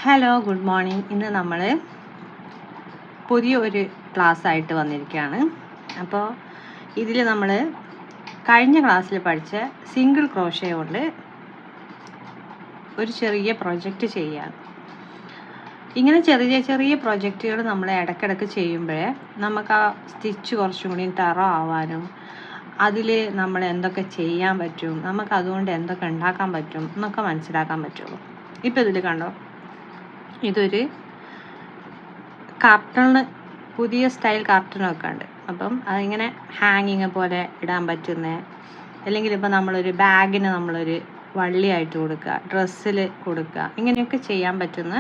Hello, good morning. ഇന്ന് നമ്മൾ പുതിയൊരു ക്ലാസ് ആയിട്ട് വന്നിരിക്കുകയാണ്. അപ്പോൾ ഇതിൽ നമ്മൾ കഴിഞ്ഞ ക്ലാസ്സിൽ പഠിച്ച സിംഗിൾ ക്രോഷ്യ കൊണ്ട് ഒരു ചെറിയ പ്രൊജക്റ്റ് ചെയ്യാം. ഇങ്ങനെ ചെറിയ ചെറിയ പ്രൊജക്റ്റുകൾ നമ്മൾ ഇടയ്ക്കിടയ്ക്ക് ചെയ്യുമ്പോഴേ നമുക്ക് ആ സ്റ്റിച്ച് കുറച്ചും കൂടി തറ ആവാനും അതിൽ നമ്മൾ എന്തൊക്കെ ചെയ്യാൻ പറ്റും, നമുക്ക് അതുകൊണ്ട് എന്തൊക്കെ ഉണ്ടാക്കാൻ പറ്റും എന്നൊക്കെ മനസ്സിലാക്കാൻ പറ്റുള്ളൂ. ഇപ്പോൾ ഇതിൽ കണ്ടോ, ഇതൊരു കാർട്ടണ്, പുതിയ സ്റ്റൈൽ കാർട്ടണൊക്കെ ഉണ്ട്. അപ്പം അതിങ്ങനെ ഹാങ്ങിങ് പോലെ ഇടാൻ പറ്റുന്ന, അല്ലെങ്കിൽ ഇപ്പോൾ നമ്മളൊരു ബാഗിന് നമ്മളൊരു വള്ളിയായിട്ട് കൊടുക്കുക, ഡ്രസ്സിൽ കൊടുക്കുക, ഇങ്ങനെയൊക്കെ ചെയ്യാൻ പറ്റുന്ന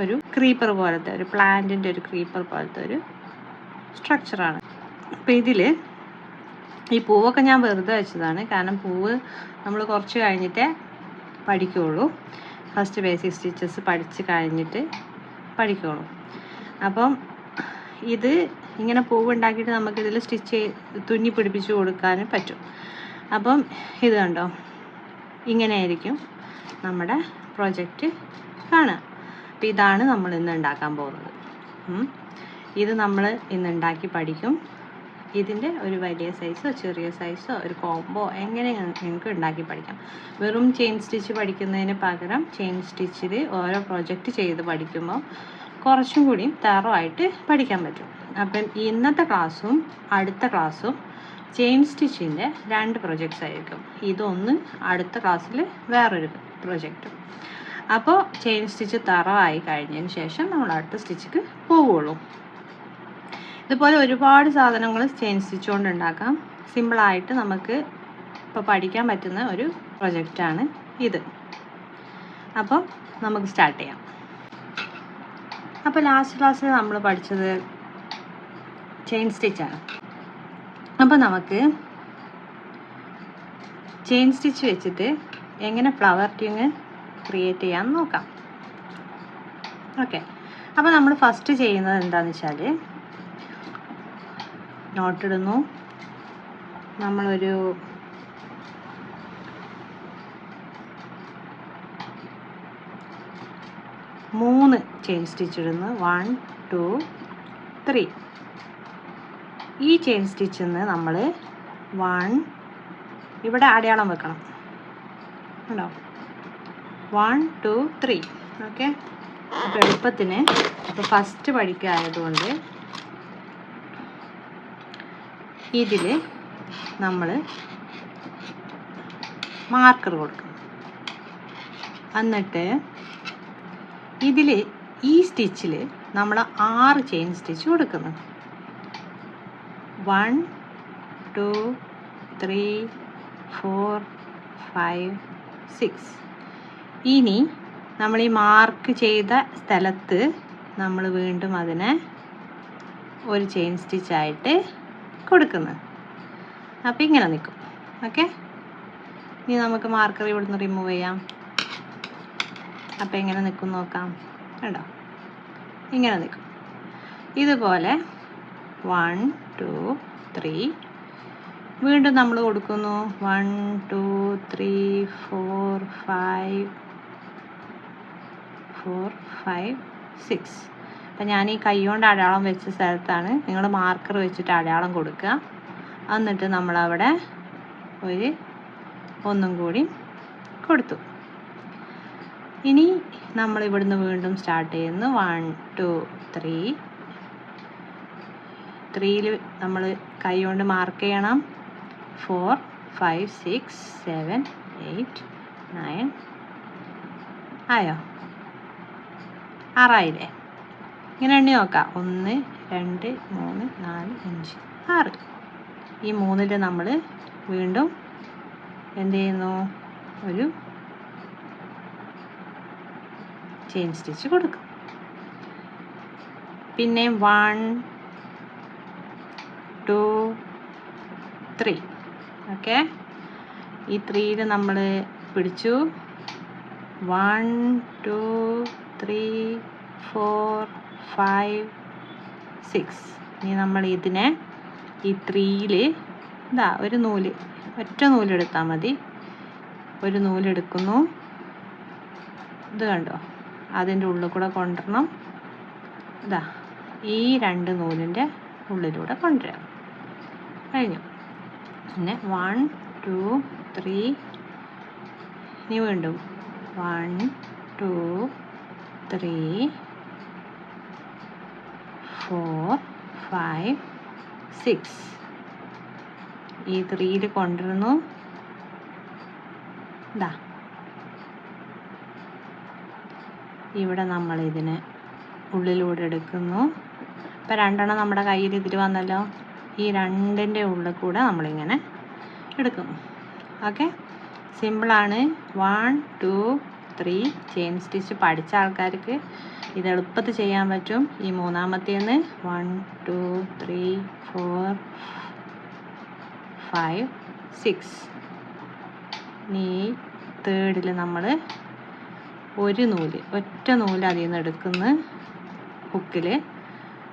ഒരു ക്രീപ്പർ പോലത്തെ, ഒരു പ്ലാന്റിൻ്റെ ഒരു ക്രീപ്പർ പോലത്തെ ഒരു സ്ട്രക്ചറാണ്. അപ്പോൾ ഇതിൽ ഈ പൂവൊക്കെ ഞാൻ വെറുതെ വെച്ചതാണ്, കാരണം പൂവ് നമ്മൾ കുറച്ച് കഴിഞ്ഞിട്ടേ പഠിക്കുകയുള്ളൂ. ഫസ്റ്റ് ബേസിക് സ്റ്റിച്ചസ് പഠിച്ച് കഴിഞ്ഞിട്ട് പഠിക്കുകയുള്ളൂ. അപ്പം ഇത് ഇങ്ങനെ പൂവ് ഉണ്ടാക്കിയിട്ട് നമുക്കിതിൽ സ്റ്റിച്ച് തുന്നി പിടിപ്പിച്ച് കൊടുക്കാൻ പറ്റും. അപ്പം ഇത് കണ്ടോ, ഇങ്ങനെയായിരിക്കും നമ്മുടെ പ്രൊജക്റ്റ് കാണുക. അപ്പം ഇതാണ് നമ്മൾ ഇന്ന് ഉണ്ടാക്കാൻ പോകുന്നത്. ഇത് നമ്മൾ ഇന്ന് ഉണ്ടാക്കി പഠിക്കും. ഇതിൻ്റെ ഒരു വലിയ സൈസോ ചെറിയ സൈസോ ഒരു കോംബോ എങ്ങനെ നിങ്ങൾക്ക് ഉണ്ടാക്കി പഠിക്കാം. വെറും ചെയിൻ സ്റ്റിച്ച് പഠിക്കുന്നതിന് പകരം ചെയിൻ സ്റ്റിച്ചിൽ ഓരോ പ്രൊജക്റ്റ് ചെയ്ത് പഠിക്കുമ്പോൾ കുറച്ചും കൂടി തറവായിട്ട് പഠിക്കാൻ പറ്റും. അപ്പം ഇന്നത്തെ ക്ലാസ്സും അടുത്ത ക്ലാസ്സും ചെയിൻ സ്റ്റിച്ചിൻ്റെ 2 പ്രൊജക്ട്സ് ആയിരിക്കും. ഇതൊന്ന്, അടുത്ത ക്ലാസ്സിൽ വേറൊരു പ്രൊജക്റ്റും. അപ്പോൾ ചെയിൻ സ്റ്റിച്ച് തറവായി കഴിഞ്ഞതിന് ശേഷം നമ്മൾ അടുത്ത സ്റ്റിച്ചിക്ക് പോവുകയുള്ളൂ. ഇതുപോലെ ഒരുപാട് സാധനങ്ങൾ ചെയിൻ സ്റ്റിച്ച് കൊണ്ട് ഉണ്ടാക്കാം. സിമ്പിളായിട്ട് നമുക്ക് ഇപ്പോൾ പഠിക്കാൻ പറ്റുന്ന ഒരു പ്രൊജക്റ്റാണ് ഇത്. അപ്പോൾ നമുക്ക് സ്റ്റാർട്ട് ചെയ്യാം. അപ്പോൾ ലാസ്റ്റ് ക്ലാസ്സിൽ നമ്മൾ പഠിച്ചത് ചെയിൻ സ്റ്റിച്ചാണ്. അപ്പോൾ നമുക്ക് ചെയിൻ സ്റ്റിച്ച് വെച്ചിട്ട് എങ്ങനെ ഫ്ലവർ ട്യൂങ് ക്രിയേറ്റ് ചെയ്യാമെന്ന് നോക്കാം. ഓക്കെ, അപ്പോൾ നമ്മൾ ഫസ്റ്റ് ചെയ്യുന്നത് എന്താണെന്ന് വെച്ചാൽ, നോട്ടിടുന്നു. നമ്മളൊരു 3 ചെയിൻ സ്റ്റിച്ച് ഇടുന്നു. 1 2 3. ഈ ചെയിൻ സ്റ്റിച്ചിൽ നിന്ന് നമ്മൾ 1 ഇവിടെ അടയാളം വെക്കണം കേട്ടോ. 1 2 3. ഓക്കെ, അപ്പോൾ എളുപ്പത്തിന് ഇപ്പോൾ ഫസ്റ്റ് പഠിക്കായതുകൊണ്ട് ഇതിൽ നമ്മൾ മാർക്കർ കൊടുക്കും. എന്നിട്ട് ഇതിൽ ഈ സ്റ്റിച്ചിൽ നമ്മൾ 6 ചെയിൻ സ്റ്റിച്ച് കൊടുക്കുന്നു. 1 2 3 4 5 6. ഇനി നമ്മൾ ഈ മാർക്ക് ചെയ്ത സ്ഥലത്ത് നമ്മൾ വീണ്ടും അതിനെ ഒരു ചെയിൻ സ്റ്റിച്ചായിട്ട് കൊടുക്കുന്നത്. അപ്പോൾ ഇങ്ങനെ നിൽക്കും. ഓക്കെ, ഇനി നമുക്ക് മാർക്കർ ഇവിടുന്ന് റിമൂവ് ചെയ്യാം. അപ്പോൾ എങ്ങനെ നിൽക്കും നോക്കാം. കേട്ടോ, ഇങ്ങനെ നിൽക്കും. ഇതുപോലെ 1 2 3 വീണ്ടും നമ്മൾ കൊടുക്കുന്നു. 1 2 3 4 5 6. അപ്പം ഞാൻ ഈ കൈ കൊണ്ട് അടയാളം വെച്ച സ്ഥലത്താണ് നിങ്ങൾ മാർക്കർ വെച്ചിട്ട് അടയാളം കൊടുക്കുക. എന്നിട്ട് നമ്മളവിടെ ഒന്നും കൂടി കൊടുത്തു. ഇനി നമ്മൾ ഇവിടുന്ന് വീണ്ടും സ്റ്റാർട്ട് ചെയ്യുന്നു. 1 2 3. 3ൽ നമ്മൾ കൈ കൊണ്ട് മാർക്ക് ചെയ്യണം. 4 5 6 7 8 9. ആയോ? 6 ഇങ്ങനെ എണ്ണി നോക്കാം. 1 2 3 4 5 6. ഈ 3ൽ നമ്മൾ വീണ്ടും എന്ത് ചെയ്യുന്നു, ഒരു ചെയിൻ സ്റ്റിച്ച് കൊടുക്കും. പിന്നെ 1 2 3. ഓക്കെ, ഈ 3ൽ നമ്മൾ പിടിച്ചു. 1 2 3 4 5 6. ഇനി നമ്മൾ ഇതിനെ ഈ 3ൽ ഇതാ ഒരു നൂല്, ഒറ്റ നൂലെടുത്താൽ മതി. ഒരു നൂലെടുക്കുന്നു. ഇത് കണ്ടോ, അതിൻ്റെ ഉള്ളിൽ കൂടെ കൊണ്ടുവരണം. ഇതാ ഈ 2 നൂലിൻ്റെ ഉള്ളിലൂടെ കൊണ്ടുവരാം. കഴിഞ്ഞു. പിന്നെ 1 2 3 ഇനി വീണ്ടും 1 2 3 4 5 6 ഈ 3 കൊണ്ടുവരുന്നു. ഇതാ ഇവിടെ നമ്മൾ ഇതിനെ ഉള്ളിലൂടെ എടുക്കുന്നു. ഇപ്പം 2 നമ്മുടെ കയ്യിൽ ഇതിൽ വന്നല്ലോ. ഈ 2ൻ്റെ ഉള്ളിൽ കൂടെ നമ്മളിങ്ങനെ എടുക്കുന്നു. ഓക്കെ, സിമ്പിളാണ്. 1 2 3 ചെയിൻ സ്റ്റിച്ച് പഠിച്ച ആൾക്കാർക്ക് ഇത് എളുപ്പത്തിൽ ചെയ്യാൻ പറ്റും. ഈ മൂന്നാമത്തേന്ന് 1 2 3 4 5 6 ഇനി തേർഡിൽ നമ്മൾ ഒരു നൂല്, ഒറ്റ നൂല് അതിൽ നിന്ന് എടുക്കുന്ന ഹുക്കിൽ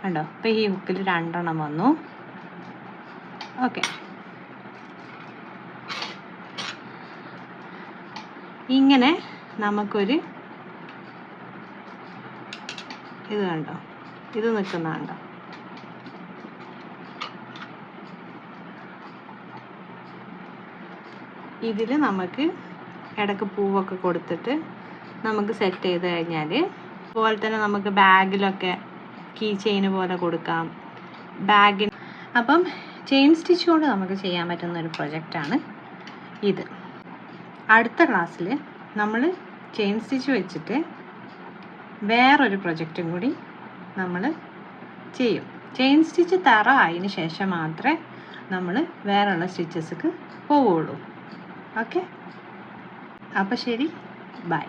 കണ്ടോ. അപ്പോൾ ഈ ഹുക്കിൽ 2 വന്നു. ഓക്കെ, ഇങ്ങനെ നമുക്കൊരു ഇത് കണ്ടോ, ഇത് നിൽക്കുന്ന കണ്ടോ. ഇതിൽ നമുക്ക് ഇടയ്ക്ക് പൂവൊക്കെ കൊടുത്തിട്ട് നമുക്ക് സെറ്റ് ചെയ്ത് കഴിഞ്ഞാൽ അതുപോലെ തന്നെ നമുക്ക് ബാഗിലൊക്കെ കീ ചെയിൻ പോലെ കൊടുക്കാം, ബാഗിന്. അപ്പം ചെയിൻ സ്റ്റിച്ച് കൊണ്ട് നമുക്ക് ചെയ്യാൻ പറ്റുന്ന ഒരു പ്രൊജക്റ്റാണ് ഇത്. അടുത്ത ക്ലാസ്സിൽ നമ്മൾ ചെയിൻ സ്റ്റിച്ച് വെച്ചിട്ട് വേറൊരു പ്രൊജക്റ്റും കൂടി നമ്മൾ ചെയ്യും. ചെയിൻ സ്റ്റിച്ച് തറ ആയതിന് ശേഷം മാത്രമേ നമ്മൾ വേറെയുള്ള സ്റ്റിച്ചസ്ക്ക് പോവുള്ളൂ. ഓക്കെ, അപ്പോൾ ശരി, ബൈ.